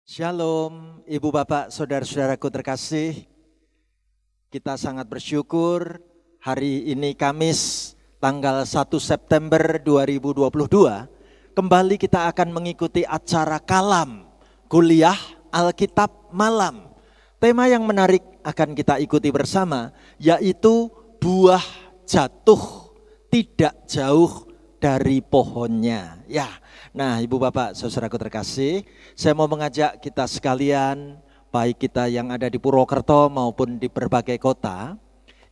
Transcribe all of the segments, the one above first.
Shalom, Ibu Bapak, Saudara-saudaraku terkasih. Kita sangat bersyukur hari ini Kamis tanggal 1 September 2022. Kembali kita akan mengikuti acara Kalam, Kuliah Alkitab Malam. Tema yang menarik akan kita ikuti bersama yaitu buah jatuh tidak jauh dari pohonnya. Ya. Nah, Ibu Bapak, Saudaraku terkasih, saya mau mengajak kita sekalian, baik kita yang ada di Purwokerto maupun di berbagai kota,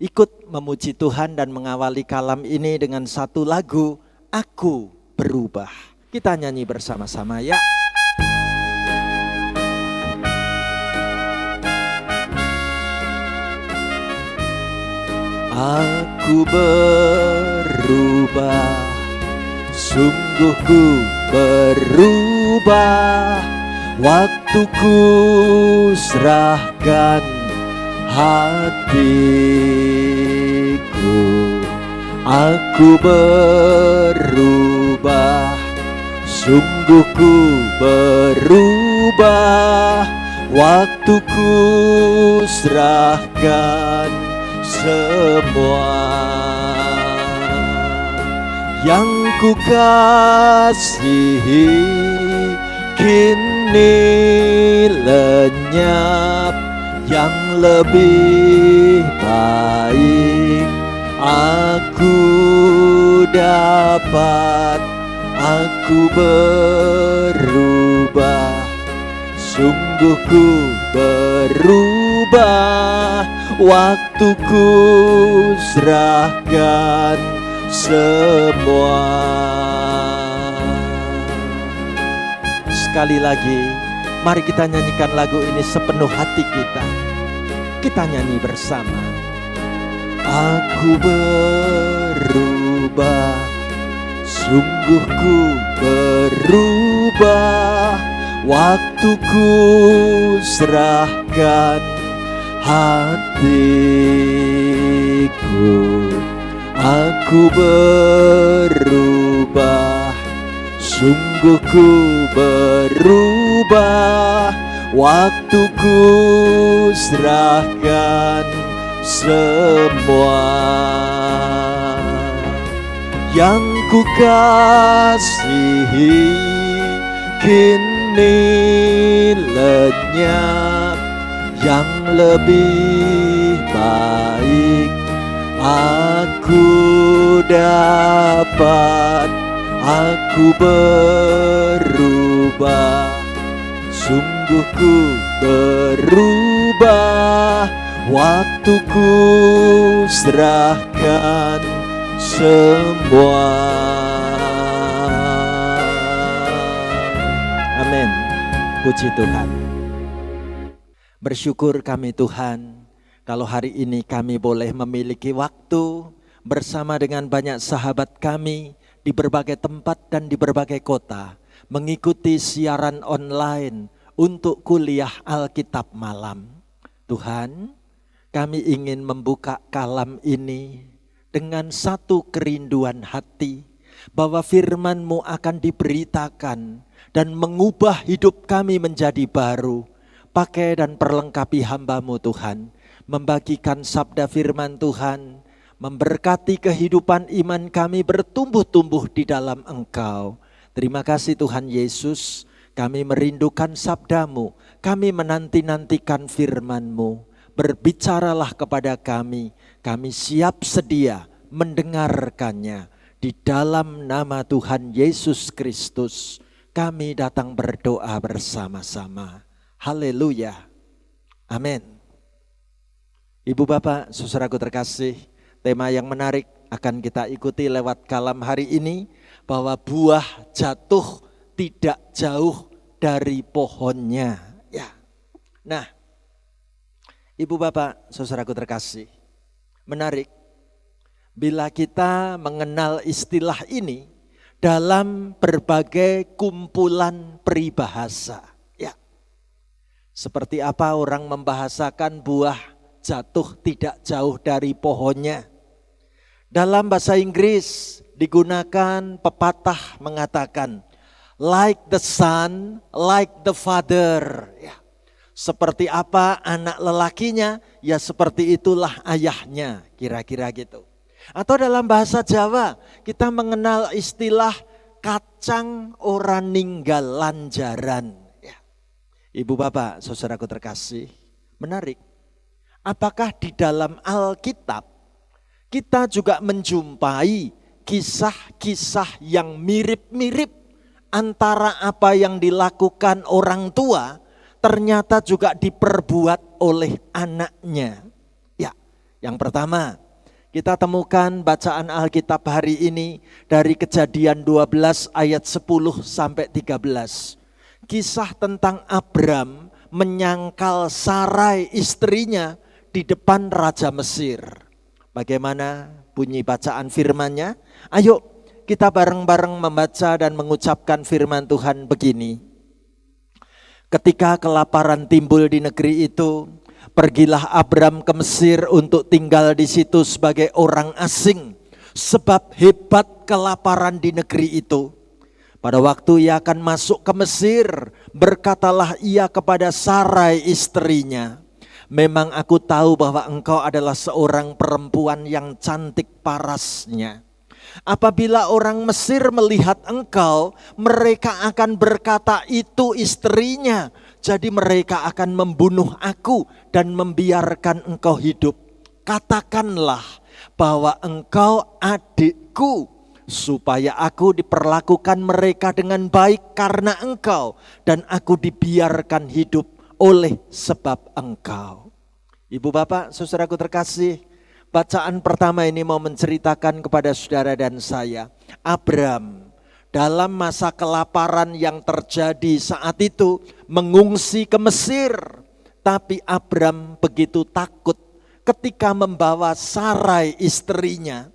ikut memuji Tuhan dan mengawali kalam ini dengan satu lagu, Aku Berubah. Kita nyanyi bersama-sama ya. Aku berubah, sungguh ku berubah, waktuku serahkan hatiku. Aku berubah, sungguh ku berubah, waktuku serahkan semua. Yang ku kasihi kini lenyap, yang lebih baik aku dapat. Aku berubah, sungguh ku berubah, waktuku serahkan semua. Sekali lagi, mari kita nyanyikan lagu ini sepenuh hati kita. Kita nyanyi bersama. Aku berubah, sungguh ku berubah, waktuku serahkan hatiku. Aku berubah, sungguh ku berubah, waktuku serahkan semua. Yang ku kasihi kini lenyap, yang lebih baik aku dapat. Aku berubah, sungguh ku berubah, waktuku serahkan semua. Amin. Puji Tuhan. Bersyukur kami Tuhan, kalau hari ini kami boleh memiliki waktu bersama dengan banyak sahabat kami di berbagai tempat dan di berbagai kota, mengikuti siaran online untuk kuliah Alkitab malam. Tuhan, kami ingin membuka kalam ini dengan satu kerinduan hati, bahwa firman-Mu akan diberitakan dan mengubah hidup kami menjadi baru. Pakai dan perlengkapi hamba-Mu Tuhan, membagikan sabda firman Tuhan, memberkati kehidupan iman kami bertumbuh-tumbuh di dalam Engkau. Terima kasih Tuhan Yesus, kami merindukan sabda-Mu, kami menanti-nantikan firman-Mu. Berbicaralah kepada kami siap sedia mendengarkannya. Di dalam nama Tuhan Yesus Kristus, kami datang berdoa bersama-sama. Haleluya. Amin. Ibu Bapak, saudaraku terkasih, tema yang menarik akan kita ikuti lewat kalam hari ini, bahwa buah jatuh tidak jauh dari pohonnya. Ya. Nah, Ibu Bapak, saudaraku terkasih, menarik bila kita mengenal istilah ini dalam berbagai kumpulan peribahasa. Ya. Seperti apa orang membahasakan buah jatuh tidak jauh dari pohonnya. Dalam bahasa Inggris digunakan pepatah mengatakan, Like the son, like the father. Ya. Seperti apa anak lelakinya, ya seperti itulah ayahnya, kira-kira gitu. Atau dalam bahasa Jawa, kita mengenal istilah kacang ora ninggal lanjaran. Ya. Ibu bapak, saudaraku terkasih, menarik. Apakah di dalam Alkitab kita juga menjumpai kisah-kisah yang mirip-mirip antara apa yang dilakukan orang tua ternyata juga diperbuat oleh anaknya. Ya, yang pertama kita temukan bacaan Alkitab hari ini dari Kejadian 12 ayat 10 sampai 13. Kisah tentang Abram menyangkal Sarai istrinya di depan Raja Mesir. Bagaimana bunyi bacaan firman-Nya? Ayo kita bareng-bareng membaca dan mengucapkan firman Tuhan begini. Ketika kelaparan timbul di negeri itu, pergilah Abram ke Mesir untuk tinggal di situ sebagai orang asing, sebab hebat kelaparan di negeri itu. Pada waktu ia akan masuk ke Mesir, berkatalah ia kepada Sarai istrinya, memang aku tahu bahwa engkau adalah seorang perempuan yang cantik parasnya. Apabila orang Mesir melihat engkau, mereka akan berkata itu istrinya. Jadi mereka akan membunuh aku dan membiarkan engkau hidup. Katakanlah bahwa engkau adikku, supaya aku diperlakukan mereka dengan baik karena engkau, dan aku dibiarkan hidup oleh sebab engkau. Ibu bapak, saudaraku terkasih, bacaan pertama ini mau menceritakan kepada saudara dan saya, Abram dalam masa kelaparan yang terjadi saat itu mengungsi ke Mesir. Tapi Abram begitu takut ketika membawa Sarai istrinya.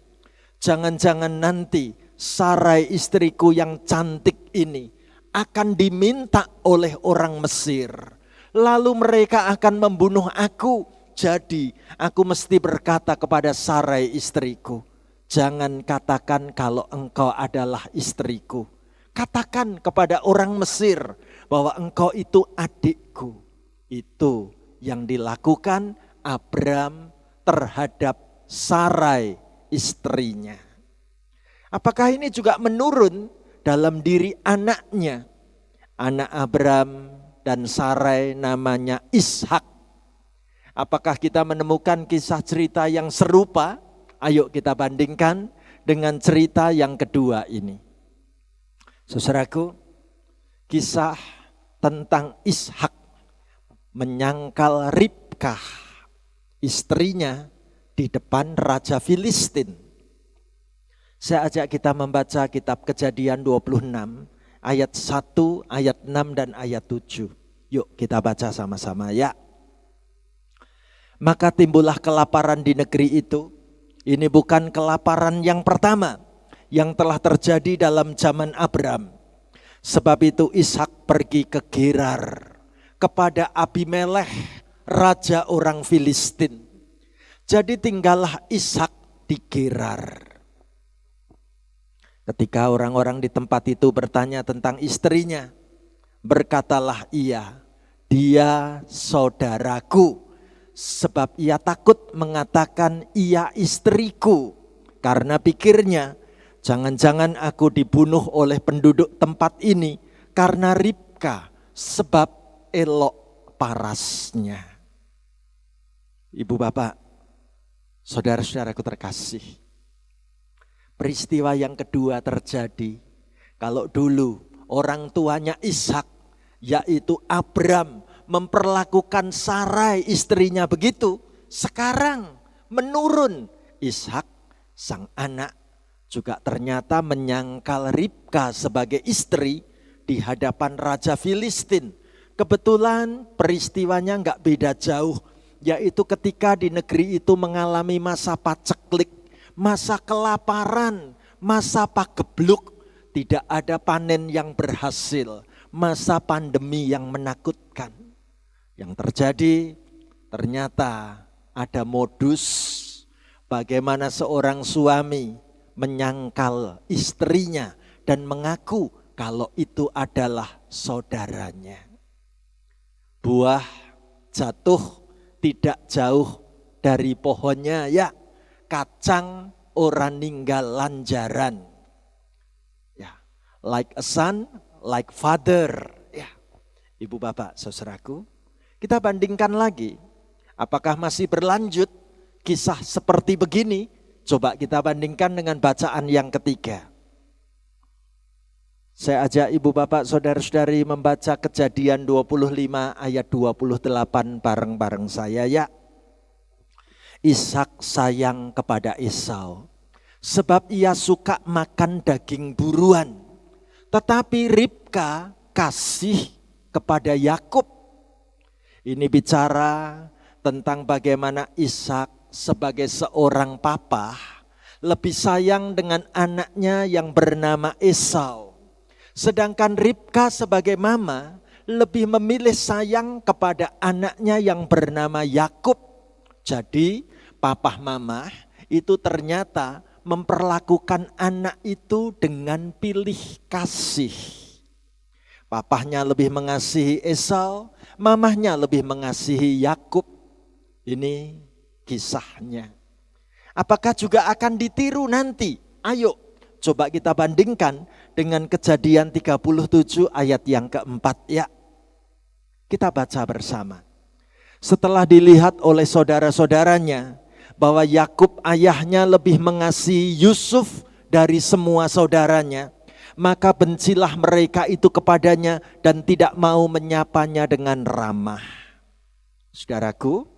Jangan-jangan nanti Sarai istriku yang cantik ini akan diminta oleh orang Mesir. Lalu mereka akan membunuh aku. Jadi aku mesti berkata kepada Sarai istriku, jangan katakan kalau engkau adalah istriku. Katakan kepada orang Mesir bahwa engkau itu adikku. Itu yang dilakukan Abram terhadap Sarai istrinya. Apakah ini juga menurun dalam diri anaknya? Anak Abram dan Sarai namanya Ishak. Apakah kita menemukan kisah cerita yang serupa? Ayo kita bandingkan dengan cerita yang kedua ini. Saudaraku, kisah tentang Ishak menyangkal Ribkah, istrinya, di depan Raja Filistin. Saya ajak kita membaca kitab Kejadian 26 ayat 1, ayat 6 dan ayat 7. Yuk kita baca sama-sama ya. Maka timbullah kelaparan di negeri itu. Ini bukan kelaparan yang pertama yang telah terjadi dalam zaman Abram. Sebab itu Ishak pergi ke Gerar kepada Abimelekh, raja orang Filistin. Jadi tinggallah Ishak di Gerar. Ketika orang-orang di tempat itu bertanya tentang istrinya, berkatalah ia, dia saudaraku. Sebab ia takut mengatakan ia istriku. Karena pikirnya, jangan-jangan aku dibunuh oleh penduduk tempat ini karena Ribkah, sebab elok parasnya. Ibu bapak, saudara-saudaraku terkasih, peristiwa yang kedua terjadi. Kalau dulu orang tuanya Ishak, yaitu Abram, memperlakukan Sarai istrinya begitu, sekarang menurun. Ishak sang anak juga ternyata menyangkal Ribkah sebagai istri di hadapan Raja Filistin. Kebetulan peristiwanya enggak beda jauh, yaitu ketika di negeri itu mengalami masa paceklik, masa kelaparan, masa pagebluk, tidak ada panen yang berhasil, masa pandemi yang menakutkan. Yang terjadi ternyata ada modus bagaimana seorang suami menyangkal istrinya dan mengaku kalau itu adalah saudaranya. Buah jatuh tidak jauh dari pohonnya ya, kacang orang ninggal lanjaran. Ya, like a son, like father. Ya, ibu bapak saudaraku, kita bandingkan lagi. Apakah masih berlanjut kisah seperti begini? Coba kita bandingkan dengan bacaan yang ketiga. Saya ajak ibu bapak saudara-saudari membaca Kejadian 25 ayat 28 bareng-bareng saya ya. Ishak sayang kepada Esau sebab ia suka makan daging buruan. Tetapi Ribka kasih kepada Yakub. Ini bicara tentang bagaimana Ishak sebagai seorang papa lebih sayang dengan anaknya yang bernama Esau. Sedangkan Ribka sebagai mama lebih memilih sayang kepada anaknya yang bernama Yakub. Jadi papa mama itu ternyata memperlakukan anak itu dengan pilih kasih. Papahnya lebih mengasihi Esau, mamahnya lebih mengasihi Yakub. Ini kisahnya. Apakah juga akan ditiru nanti? Ayo coba kita bandingkan dengan Kejadian 37 ayat yang keempat ya. Kita baca bersama. Setelah dilihat oleh saudara-saudaranya bahwa Yakub ayahnya lebih mengasihi Yusuf dari semua saudaranya, maka bencilah mereka itu kepadanya dan tidak mau menyapanya dengan ramah. Saudaraku,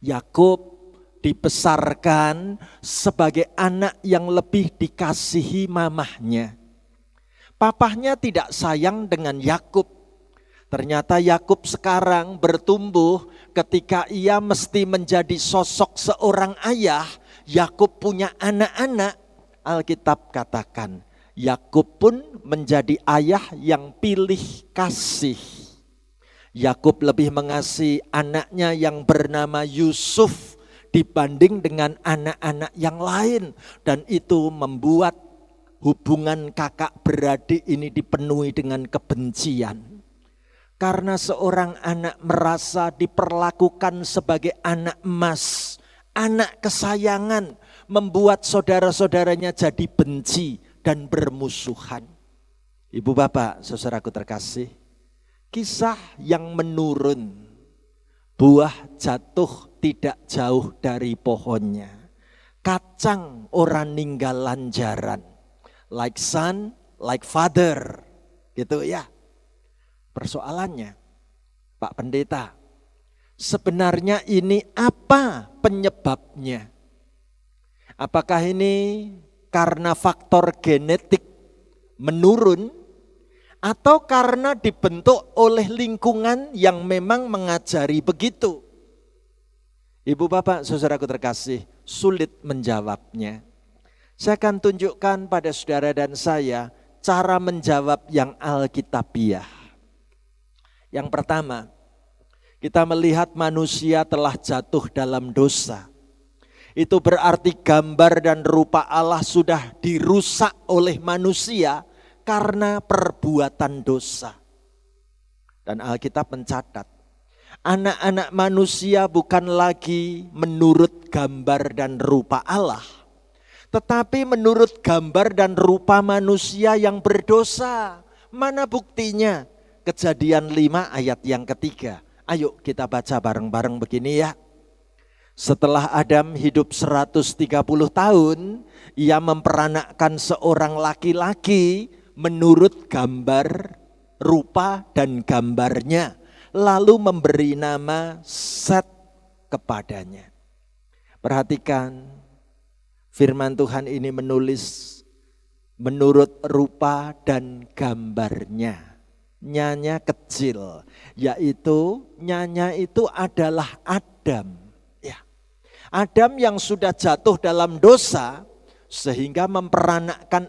Yakub dibesarkan sebagai anak yang lebih dikasihi mamahnya. Papahnya tidak sayang dengan Yakub. Ternyata Yakub sekarang bertumbuh ketika ia mesti menjadi sosok seorang ayah. Yakub punya anak-anak. Alkitab katakan, Yakub pun menjadi ayah yang pilih kasih. Yakub lebih mengasihi anaknya yang bernama Yusuf dibanding dengan anak-anak yang lain, dan itu membuat hubungan kakak beradik ini dipenuhi dengan kebencian. Karena seorang anak merasa diperlakukan sebagai anak emas, anak kesayangan, membuat saudara-saudaranya jadi benci dan bermusuhan. Ibu bapak, saudaraku terkasih, kisah yang menurun, buah jatuh tidak jauh dari pohonnya. Kacang orang ninggal lanjaran. Like son, like father. Gitu ya. Persoalannya, Pak Pendeta, sebenarnya ini apa penyebabnya? Apakah ini karena faktor genetik menurun, atau karena dibentuk oleh lingkungan yang memang mengajari begitu? Ibu bapak saudaraku terkasih, sulit menjawabnya. Saya akan tunjukkan pada saudara dan saya cara menjawab yang alkitabiah. Yang pertama, kita melihat manusia telah jatuh dalam dosa. Itu berarti gambar dan rupa Allah sudah dirusak oleh manusia karena perbuatan dosa. Dan Alkitab mencatat, anak-anak manusia bukan lagi menurut gambar dan rupa Allah, tetapi menurut gambar dan rupa manusia yang berdosa. Mana buktinya? Kejadian 5 ayat yang ketiga. Ayo kita baca bareng-bareng begini ya. Setelah Adam hidup 130 tahun, ia memperanakkan seorang laki-laki menurut gambar, rupa dan gambarnya, lalu memberi nama Set kepadanya. Perhatikan, firman Tuhan ini menulis menurut rupa dan gambarnya. Nyanya kecil, yaitu nyanya itu adalah Adam. Ya, Adam yang sudah jatuh dalam dosa sehingga memperanakkan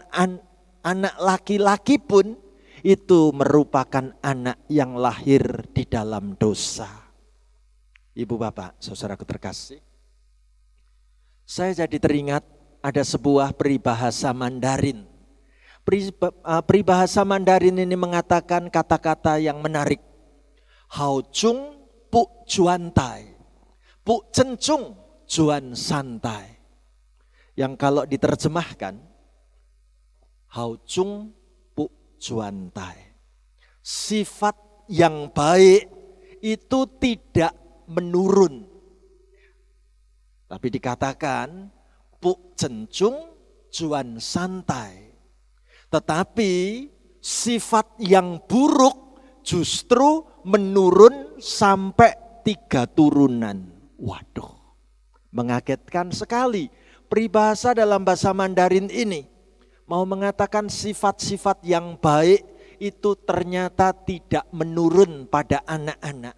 anak laki-laki pun itu merupakan anak yang lahir di dalam dosa. Ibu bapak, saudaraku terkasih, saya jadi teringat ada sebuah peribahasa Mandarin Peribahasa Mandarin ini mengatakan kata-kata yang menarik. Hao chung pu juan tai, pu cencung juan santai. Yang kalau diterjemahkan, hao chung pu juan tai. Sifat yang baik itu tidak menurun. Tapi dikatakan pu cencung juan santai. Tetapi sifat yang buruk justru menurun sampai 3 turunan. Waduh, mengagetkan sekali. Peribahasa dalam bahasa Mandarin ini mau mengatakan sifat-sifat yang baik itu ternyata tidak menurun pada anak-anak.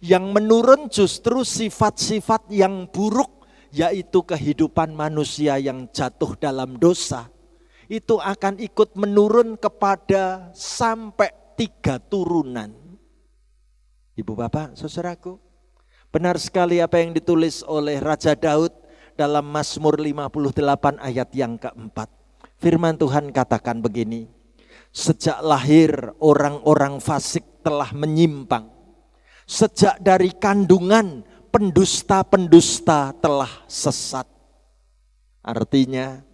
Yang menurun justru sifat-sifat yang buruk, yaitu kehidupan manusia yang jatuh dalam dosa. Itu akan ikut menurun kepada sampai 3 turunan. Ibu bapak, saudaraku, benar sekali apa yang ditulis oleh Raja Daud dalam Mazmur 58 ayat yang keempat. Firman Tuhan katakan begini, sejak lahir orang-orang fasik telah menyimpang. Sejak dari kandungan pendusta-pendusta telah sesat. Artinya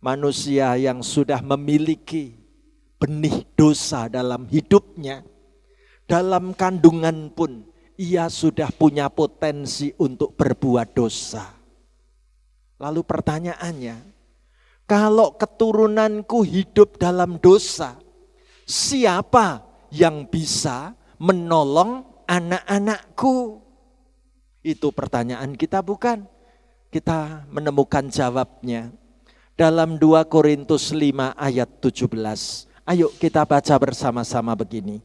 manusia yang sudah memiliki benih dosa dalam hidupnya, dalam kandungan pun ia sudah punya potensi untuk berbuat dosa. Lalu pertanyaannya, kalau keturunanku hidup dalam dosa, siapa yang bisa menolong anak-anakku? Itu pertanyaan kita, bukan? Kita menemukan jawabnya dalam 2 Korintus 5 ayat 17. Ayo kita baca bersama-sama begini.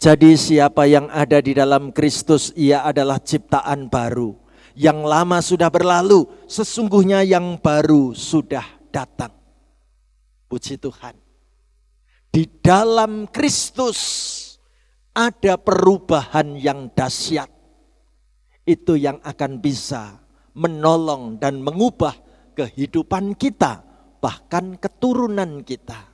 Jadi siapa yang ada di dalam Kristus, ia adalah ciptaan baru. Yang lama sudah berlalu, sesungguhnya yang baru sudah datang. Puji Tuhan. Di dalam Kristus ada perubahan yang dahsyat. Itu yang akan bisa menolong dan mengubah kehidupan kita, bahkan keturunan kita.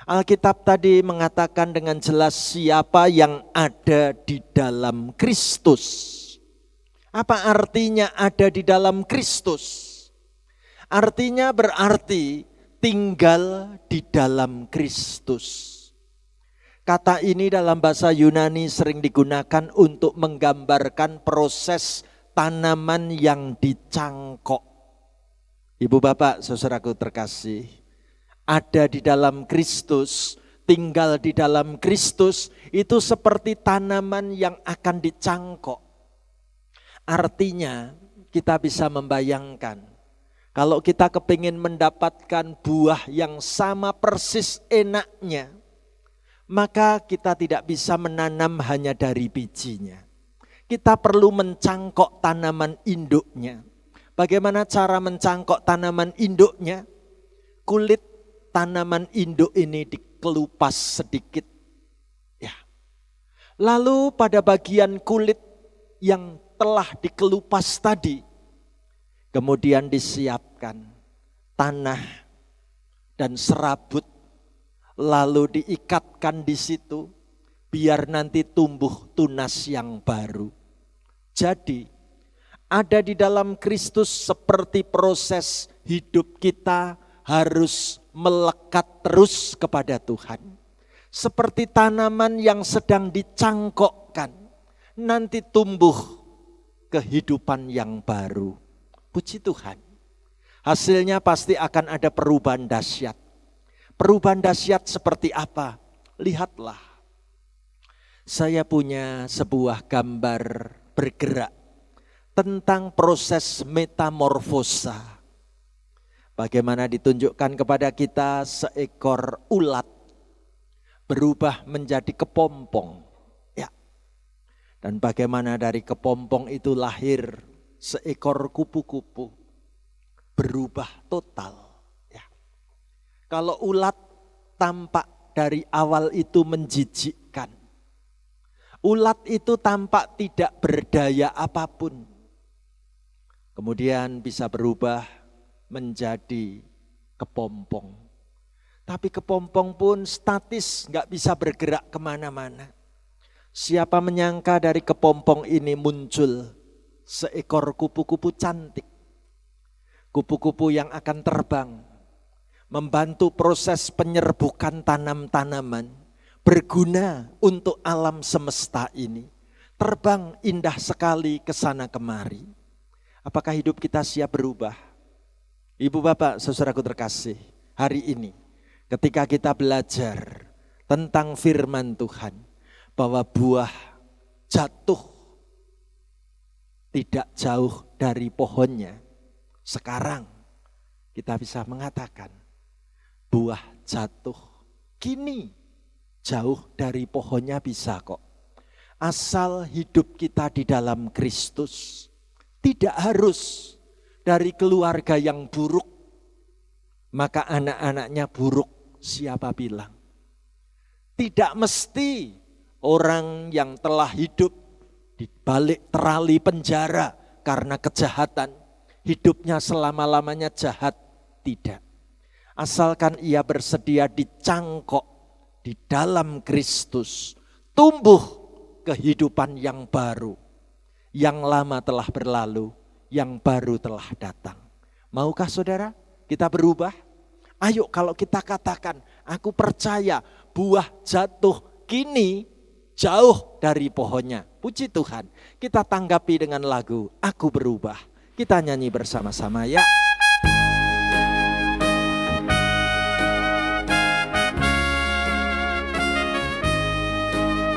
Alkitab tadi mengatakan dengan jelas siapa yang ada di dalam Kristus. Apa artinya ada di dalam Kristus? Artinya berarti tinggal di dalam Kristus. Kata ini dalam bahasa Yunani sering digunakan untuk menggambarkan proses tanaman yang dicangkok. Ibu bapak, saudaraku terkasih, ada di dalam Kristus, tinggal di dalam Kristus, itu seperti tanaman yang akan dicangkok. Artinya kita bisa membayangkan, kalau kita kepingin mendapatkan buah yang sama persis enaknya, maka kita tidak bisa menanam hanya dari bijinya. Kita perlu mencangkok tanaman induknya. Bagaimana cara mencangkok tanaman induknya? Kulit tanaman induk ini dikelupas sedikit. Ya. Lalu pada bagian kulit yang telah dikelupas tadi, kemudian disiapkan tanah dan serabut, lalu diikatkan di situ, biar nanti tumbuh tunas yang baru. Jadi, ada di dalam Kristus seperti proses hidup kita harus melekat terus kepada Tuhan. Seperti tanaman yang sedang dicangkokkan, nanti tumbuh kehidupan yang baru. Puji Tuhan. Hasilnya pasti akan ada perubahan dahsyat. Perubahan dahsyat seperti apa? Lihatlah. Saya punya sebuah gambar bergerak tentang proses metamorfosa. Bagaimana ditunjukkan kepada kita seekor ulat berubah menjadi kepompong. Dan bagaimana dari kepompong itu lahir seekor kupu-kupu, berubah total. Ya. Kalau ulat tampak dari awal itu menjijikkan, ulat itu tampak tidak berdaya apapun. Kemudian bisa berubah menjadi kepompong. Tapi kepompong pun statis, gak bisa bergerak kemana-mana. Siapa menyangka dari kepompong ini muncul seekor kupu-kupu cantik. Kupu-kupu yang akan terbang, membantu proses penyerbukan tanam-tanaman, berguna untuk alam semesta ini. Terbang indah sekali ke sana kemari. Apakah hidup kita siap berubah? Ibu bapak, saudaraku terkasih, hari ini ketika kita belajar tentang firman Tuhan, bahwa buah jatuh tidak jauh dari pohonnya. Sekarang kita bisa mengatakan buah jatuh kini jauh dari pohonnya bisa kok. Asal hidup kita di dalam Kristus. Tidak harus dari keluarga yang buruk, maka anak-anaknya buruk. Siapa bilang? Tidak mesti orang yang telah hidup di balik terali penjara karena kejahatan, hidupnya selama-lamanya jahat. Tidak. Asalkan ia bersedia dicangkok di dalam Kristus, tumbuh kehidupan yang baru. Yang lama telah berlalu, yang baru telah datang. Maukah saudara kita berubah? Ayo kalau kita katakan, aku percaya buah jatuh kini jauh dari pohonnya. Puji Tuhan, kita tanggapi dengan lagu Aku Berubah. Kita nyanyi bersama-sama ya.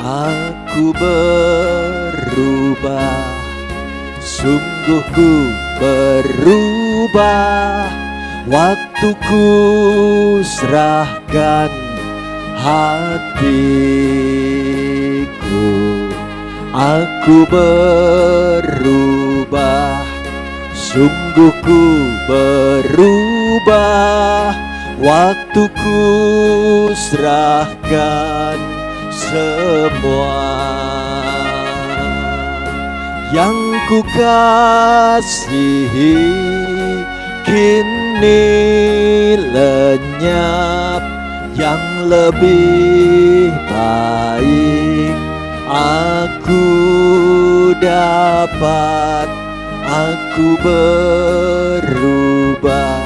Aku berubah, sungguh ku berubah. Waktuku serahkan hatiku. Aku berubah, sungguh ku berubah. Waktuku serahkan semua. Yang ku kasihi kini lenyap, yang lebih baik aku dapat. Aku berubah,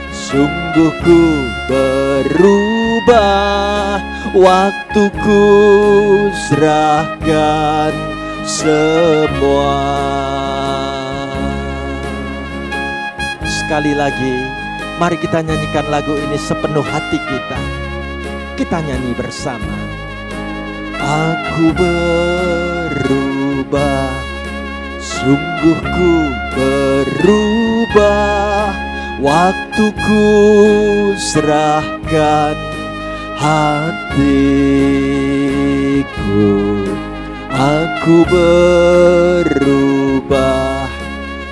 sungguh ku berubah. Waktuku serahkan semua. Sekali lagi, mari kita nyanyikan lagu ini sepenuh hati kita. Kita nyanyi bersama. Aku berubah, sungguh ku berubah. Waktuku serahkan hatiku. Aku berubah,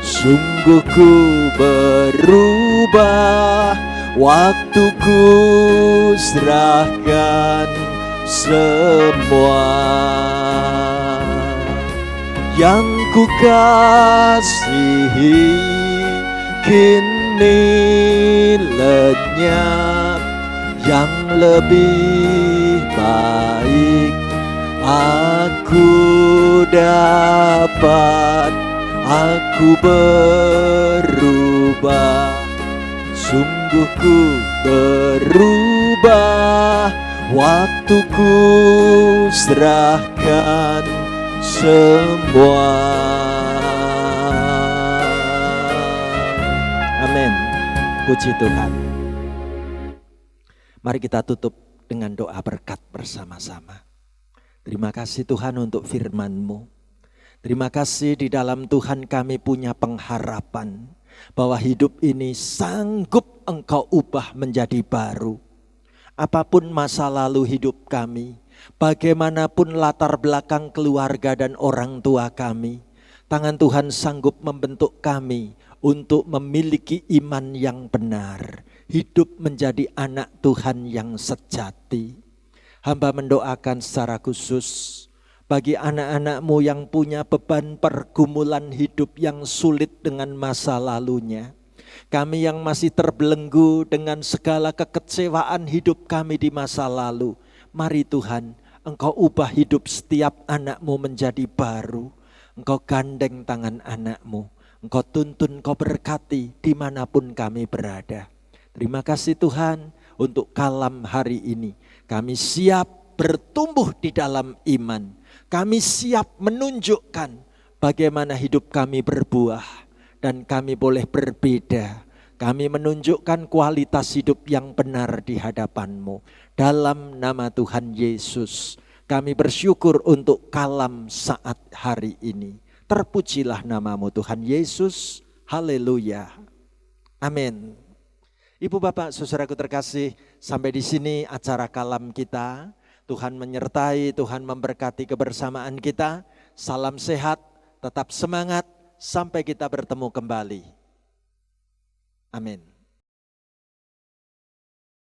sungguh ku berubah. Waktuku serahkan semua. Yang ku kasihi kini lenyap, yang lebih baik aku dapat. Aku berubah, sungguh ku berubah. Waktuku serahkan semua. Amin. Puji Tuhan. Mari kita tutup dengan doa berkat bersama-sama. Terima kasih Tuhan untuk firman-Mu. Terima kasih di dalam Tuhan kami punya pengharapan bahwa hidup ini sanggup Engkau ubah menjadi baru. Apapun masa lalu hidup kami, bagaimanapun latar belakang keluarga dan orang tua kami, tangan Tuhan sanggup membentuk kami untuk memiliki iman yang benar, hidup menjadi anak Tuhan yang sejati. Hamba mendoakan secara khusus bagi anak-anak-Mu yang punya beban pergumulan hidup yang sulit dengan masa lalunya. Kami yang masih terbelenggu dengan segala kekecewaan hidup kami di masa lalu. Mari Tuhan, Engkau ubah hidup setiap anak-Mu menjadi baru. Engkau gandeng tangan anak-Mu. Engkau tuntun, Engkau berkati dimanapun kami berada. Terima kasih Tuhan untuk Kalam hari ini. Kami siap bertumbuh di dalam iman. Kami siap menunjukkan bagaimana hidup kami berbuah. Dan kami boleh berbeda. Kami menunjukkan kualitas hidup yang benar di hadapan-Mu. Dalam nama Tuhan Yesus, kami bersyukur untuk Kalam saat hari ini. Terpujilah nama-Mu Tuhan Yesus. Haleluya. Amin. Ibu bapak saudaraku terkasih, sampai di sini acara Kalam kita. Tuhan menyertai, Tuhan memberkati kebersamaan kita. Salam sehat, tetap semangat. Sampai kita bertemu kembali. Amin.